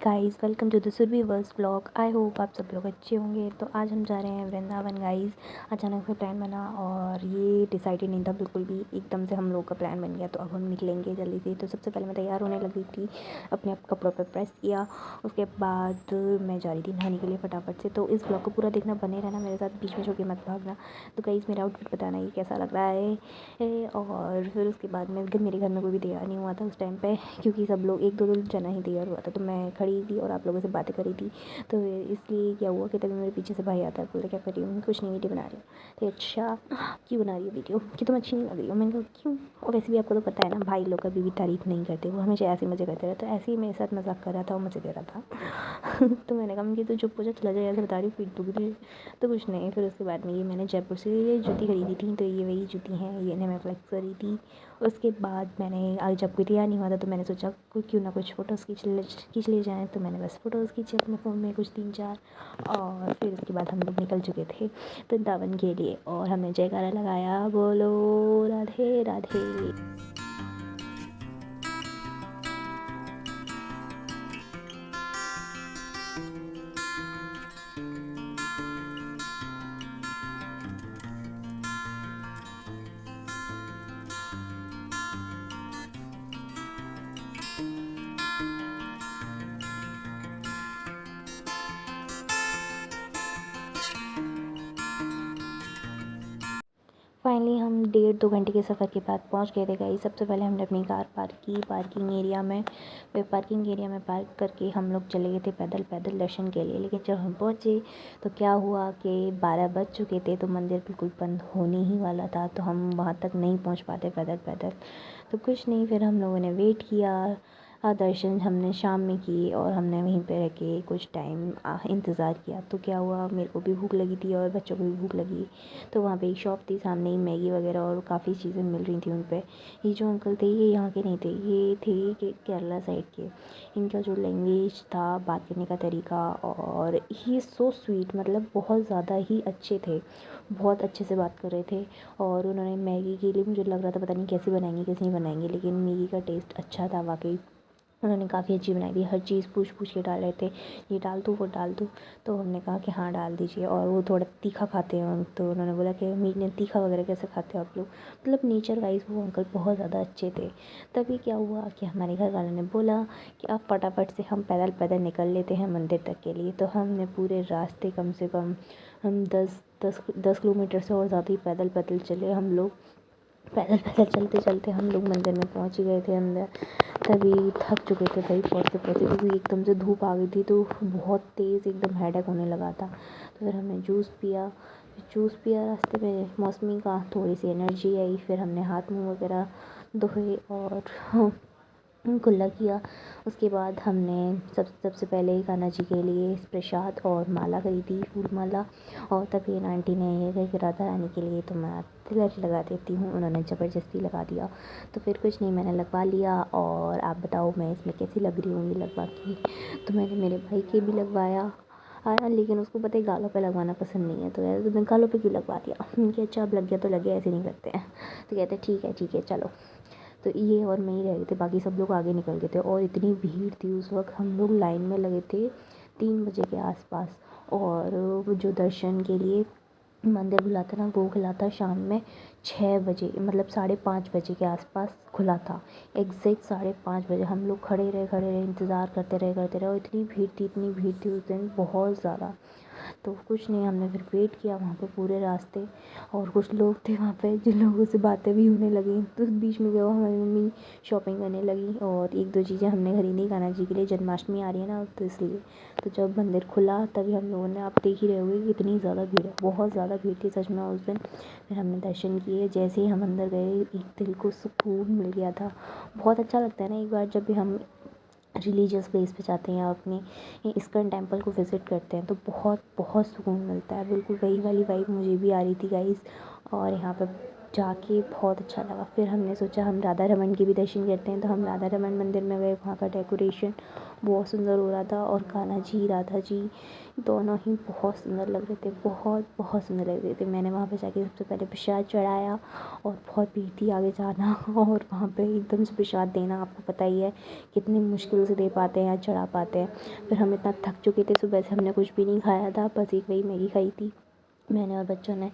Guys, welcome to the Surabhi vlog. I hope आप सब लोग अच्छे होंगे। तो आज हम जा रहे हैं वृंदावन गाइस। अचानक से प्लान बना और ये डिसाइडेड नहीं था बिल्कुल भी, एकदम से हम लोग का प्लान बन गया। तो अब हम निकलेंगे जल्दी से। तो सबसे पहले मैं तैयार होने लगी थी, अपने आप कपड़ों पर प्रेस किया। उसके बाद मैं जा रही थी नहाने के लिए फटाफट से। तो इस ब्लॉग को पूरा देखना, बने रहना मेरे साथ, बीच में छोड़ के मत भागना। तो गाइस मेरा आउटफिट बताना ये कैसा लग रहा है। और फिर उसके बाद मेरे घर में कोई भी तैयार नहीं हुआ था उस टाइम पे, क्योंकि सब लोग एक दो जना ही तैयार हुआ था। तो मैं खड़ी थी और आप लोगों से बातें करी थी। तो इसलिए क्या हुआ कि तभी मेरे पीछे से भाई आता है, बोले क्या कर रही हूँ? कुछ नहीं, वीडियो बना रही हूँ। तो अच्छा क्यों बना रही हो वीडियो, कि तुम अच्छी नहीं लग रही हो? मैंने कहा क्यों? और वैसे भी आपको तो पता है ना, भाई लोग कभी भी तारीफ़ नहीं करते, वो हमेशा ऐसे मज़े करते रहते। तो ऐसे ही मेरे साथ मजाक कर रहा था और मज़े दे रहा था। तो मैंने कहा कि तू चुप हो जा, चला जाए, ऐसे बता रही हूँ, पीट दूँगी तुझे। तो कुछ नहीं। फिर उसके बाद में ये मैंने जयपुर से ये जूती खरीदी थी। तो ये वही जूती हैं, ये मैं फ्लेक्स करी थी। उसके बाद मैंने आज जब कोई तैयार नहीं हुआ था तो मैंने सोचा क्यों ना कुछ फ़ोटोज़ खींच ले जाएँ। तो मैंने बस फ़ोटोज़ खींचे अपने फ़ोन में कुछ 3-4। और फिर उसके बाद हम लोग निकल चुके थे वृंदावन के लिए और हमने जयकारा लगाया, बोलो राधे राधे। फाइनली हम 1.5-2 घंटे के सफ़र के बाद पहुंच गए थे गाइस। सबसे पहले हमने अपनी कार पार्क की पार्किंग एरिया में। फिर पार्किंग एरिया में पार्क करके हम लोग चले गए थे पैदल दर्शन के लिए। लेकिन जब हम पहुंचे तो क्या हुआ कि 12 बज चुके थे, तो मंदिर बिल्कुल बंद होने ही वाला था। तो हम वहाँ तक नहीं पहुँच पाते पैदल। तो कुछ नहीं, फिर हम लोगों ने वेट किया। दर्शन हमने शाम में किए और हमने वहीं पे रह के कुछ टाइम इंतज़ार किया। तो क्या हुआ, मेरे को भी भूख लगी थी और बच्चों को भी भूख लगी। तो वहाँ पे एक शॉप थी सामने ही, मैगी वगैरह और काफ़ी चीज़ें मिल रही थी उन पे। ये जो अंकल थे ये यहाँ के नहीं थे, ये थे कि केरला साइड के। इनका जो लैंग्वेज था, बात करने का तरीका, और ही सो स्वीट, मतलब बहुत ज़्यादा ही अच्छे थे। बहुत अच्छे से बात कर रहे थे। और उन्होंने मैगी के लिए, मुझे लग रहा था पता नहीं कैसे बनाएंगे कैसे नहीं बनाएंगे, लेकिन मैगी का टेस्ट अच्छा था वाकई। उन्होंने काफ़ी अच्छी बनाई थी, हर चीज़ पूछ के डाल रहे थे, ये डाल दूँ वो डाल दूँ। तो हमने कहा कि हाँ डाल दीजिए। और वो थोड़ा तीखा खाते हैं, तो उन्होंने बोला कि मीट ने तीखा वगैरह कैसे खाते हो आप लोग? मतलब नेचर वाइज वो अंकल बहुत ज़्यादा अच्छे थे। तभी क्या हुआ कि हमारे घर वालों ने बोला कि अब फटाफट से हम पैदल निकल लेते हैं मंदिर तक के लिए। तो हमने पूरे रास्ते कम से कम हम 10 किलोमीटर से और ज़्यादा ही पैदल चले हम लोग। पैदल चलते हम लोग मंदिर में पहुंच ही गए थे अंदर। तभी थक चुके थे भाई पहुंचते क्योंकि एकदम से धूप आ गई थी, तो बहुत तेज़ एकदम हेडेक होने लगा था। तो फिर हमने जूस पिया रास्ते में मौसमी का, थोड़ी सी एनर्जी आई। फिर हमने हाथ मुँह वगैरह धोए और कुल्ला किया। उसके बाद हमने सबसे पहले कान्हा जी के लिए प्रसाद और माला खरीदी, फूल माला। और तभी इन आंटी ने ये कहा कि राधा रानी के लिए तो मैं तिलक लगा देती हूँ। उन्होंने ज़बरदस्ती लगा दिया। तो फिर कुछ नहीं, मैंने लगवा लिया। और आप बताओ मैं इसमें कैसी लग रही हूँ ये लगवा के? तो मैंने मेरे भाई के भी लगवाया लेकिन उसको पता है गालों पे लगवाना पसंद नहीं है। तो यार तुमने गालों पे क्यों लगवा दिया? कि अच्छा अब लग गया तो लग गया, ऐसे नहीं करते हैं। तो कहते ठीक है चलो। तो ये और मैं ही रह गए थे, बाकी सब लोग आगे निकल गए थे। और इतनी भीड़ थी उस वक्त, हम लोग लाइन में लगे थे 3 बजे के आसपास। और वो जो दर्शन के लिए मंदिर खुला था ना, वो खुला था शाम में 6 बजे, मतलब 5:30 बजे के आसपास खुला था। एग्जैक्ट 5:30 बजे हम लोग खड़े रहे, इंतज़ार करते रहे। और इतनी भीड़ थी उस दिन, बहुत ज़्यादा। तो कुछ नहीं, हमने फिर वेट किया वहाँ पे पूरे रास्ते। और कुछ लोग थे वहाँ पे जिन लोगों से बातें भी होने लगी। तो बीच में क्या हुआ, हमारी मम्मी शॉपिंग करने लगी और 1-2 चीज़ें हमने खरीदी कान्हा जी के लिए। जन्माष्टमी आ रही है ना, तो इसलिए। तो जब मंदिर खुला तभी हम लोगों ने, आप देख ही रहे होगे कितनी ज़्यादा भीड़ है, बहुत ज़्यादा भीड़ थी सच में उस दिन। फिर हमने दर्शन किए। जैसे ही हम अंदर गए, एक दिल को सुकून मिल गया था। बहुत अच्छा लगता है ना एक बार जब भी हम रिलीजियस प्लेस पे जाते हैं, अपने इस्कॉन टेम्पल को विज़िट करते हैं, तो बहुत बहुत सुकून मिलता है। बिल्कुल वही वाली वाइब मुझे भी आ रही थी गाइस। और यहाँ पे जाके बहुत अच्छा लगा। फिर हमने सोचा हम राधा रमन के भी दर्शन करते हैं, तो हम राधा रमन मंदिर में गए। वहाँ का डेकोरेशन बहुत सुंदर हो रहा था और कान्हा जी राधा जी दोनों ही बहुत सुंदर लग रहे थे, बहुत बहुत सुंदर लग रहे थे। मैंने वहाँ पे जाके सबसे पहले प्रसाद चढ़ाया और बहुत भीड़ थी आगे जाना और वहाँ पे एकदम से प्रसाद देना आपको पता ही है कितनी मुश्किल से दे पाते हैं या चढ़ा पाते हैं। फिर हम इतना थक चुके थे, सुबह से हमने कुछ भी नहीं खाया था, बस एक वही मैगी खाई थी मैंने और बच्चों ने।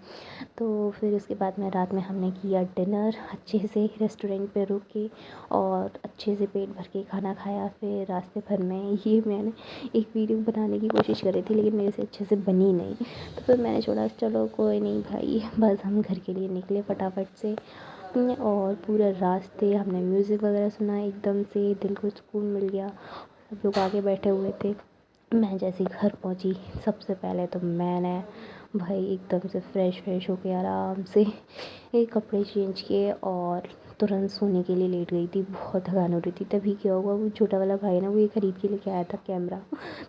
तो फिर उसके बाद में रात में हमने किया डिनर अच्छे से रेस्टोरेंट पे रुक के और अच्छे से पेट भर के खाना खाया। फिर रास्ते भर में ये मैंने एक वीडियो बनाने की कोशिश करी थी, लेकिन मेरे से अच्छे से बनी नहीं। तो फिर मैंने छोड़ा, चलो कोई नहीं भाई, बस हम घर के लिए निकले फटाफट से। और पूरे रास्ते हमने म्यूज़िक वगैरह सुना, एकदम से दिल को सुकून मिल गया। सब लोग आगे बैठे हुए थे। मैं जैसे ही घर पहुंची, सबसे पहले तो मैंने भाई एकदम से फ्रेश होके आराम से एक कपड़े चेंज किए और तुरंत सोने के लिए लेट गई थी। बहुत थकान हो रही थी। तभी क्या हुआ, वो छोटा वाला भाई ना, वो ये ख़रीद के लेके आया था कैमरा।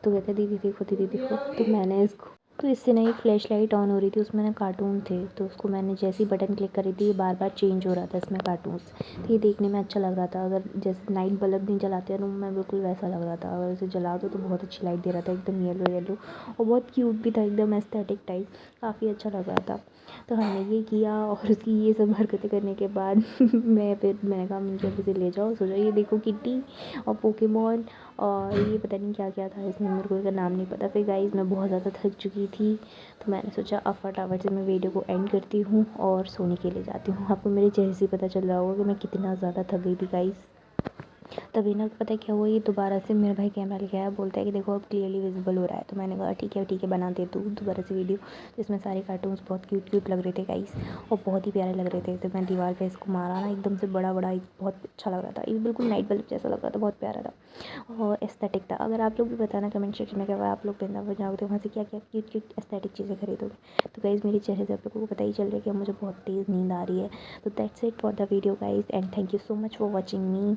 तो कहता दीदी देखो दीदी देखो। तो मैंने इसको, तो इससे ना एक फ्लैश लाइट ऑन हो रही थी, उसमें ना कार्टून थे। तो उसको मैंने जैसे ही बटन क्लिक करी थी, ये बार बार चेंज हो रहा था इसमें कार्टून्स। तो ये देखने में अच्छा लग रहा था। अगर जैसे नाइट बल्ब नहीं जलाते हैं रूम में, बिल्कुल वैसा लग रहा था। अगर इसे जला दो तो बहुत अच्छी लाइट दे रहा था, एकदम येलो और बहुत क्यूट भी था, एकदम एस्थेटिक टाइप, काफ़ी अच्छा लग रहा था। तो हमने ये किया और उसकी ये सब हरकतें करने के बाद मैंने कहा मुझे अब इसे ले जाओ, सो जाओ। ये देखो किट्टी और पोकेमॉन और ये पता नहीं क्या था इसमें, मेरे को इसका नाम नहीं पता। फिर गाइस मैं बहुत ज़्यादा थक चुकी थी, तो मैंने सोचा अब फटाफट से मैं वीडियो को एंड करती हूँ और सोने के लिए जाती हूँ। आपको मेरे चेहरे से पता चल रहा होगा कि मैं कितना ज़्यादा थक गई थी गाइस। तभी ना पता है क्या हुआ, ये दोबारा से मेरा भाई कैमरा लेके आया, बोलता है कि देखो अब क्लियरली विजिबल हो रहा है। तो मैंने कहा ठीक है बना दे तू दोबारा से वीडियो। तो इसमें सारे कार्टून्स बहुत क्यूट लग रहे थे गाइस और बहुत ही प्यारे लग रहे थे। तो मैं दीवार पे इसको मारा ना, एकदम से बड़ा बहुत अच्छा लग रहा था। ये बिल्कुल नाइट बल्ब जैसा लग रहा था, बहुत प्यारा था और एस्थेटिक था। अगर आप लोग भी बताना कमेंट सेक्शन में, क्या आप लोग वृंदावन जाओगे तो वहाँ से क्या क्या क्यूट एस्थेटिक चीज़ें खरीदोगे। तो गाइस मेरे चेहरे से आप लोगों को पता ही चल रहा है कि मुझे बहुत तेज़ नींद आ रही है। तो that's it for the video guys and thank you so much for watching me.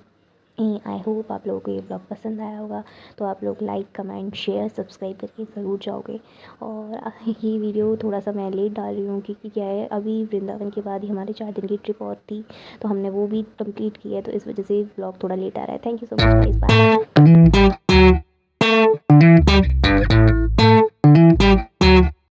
I hope आप लोगों को ये ब्लॉग पसंद आया होगा। तो आप लोग लाइक कमेंट शेयर सब्सक्राइब करके ज़रूर जाओगे। और ये वीडियो थोड़ा सा मैं लेट डाल रही हूँ, क्योंकि क्या है अभी वृंदावन के बाद ही हमारे 4 दिन की ट्रिप और थी, तो हमने वो भी कंप्लीट की है, तो इस वजह से ब्लॉग थोड़ा लेट आ रहा है। Thank you so much guys, bye.